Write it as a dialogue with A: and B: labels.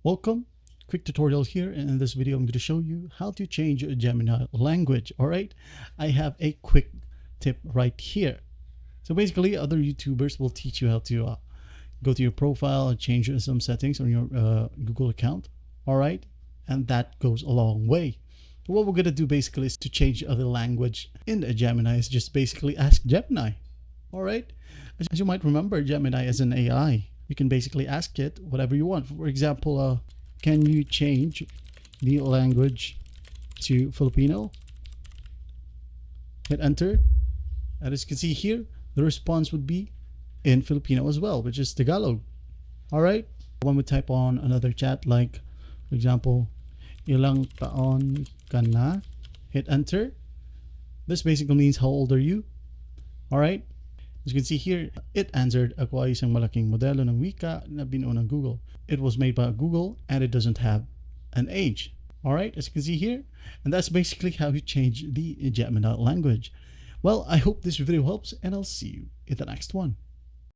A: Welcome, quick tutorial here, and in this video I'm going to show you how to change a Gemini language. All right, I have a quick tip right here. So basically other YouTubers will teach you how to go to your profile and change some settings on your Google account. All right, and that goes a long way. But what we're going to do basically is to change the language in a Gemini is just basically ask Gemini. All right, as you might remember, Gemini is an AI. You can basically ask it whatever you want. For example, can you change the language to Filipino? Hit enter. And as you can see here, the response would be in Filipino as well, which is Tagalog. All right. When we type on another chat, like for example, ilang taon ka na? Hit enter. This basically means how old are you? All right. As you can see here, it answered, ako ay isang malaking modelo ng wika na binuo ng Google. It was made by Google and it doesn't have an age. All right, as you can see here. And that's basically how you change the Gemini language. Well, I hope this video helps and I'll see you in the next one.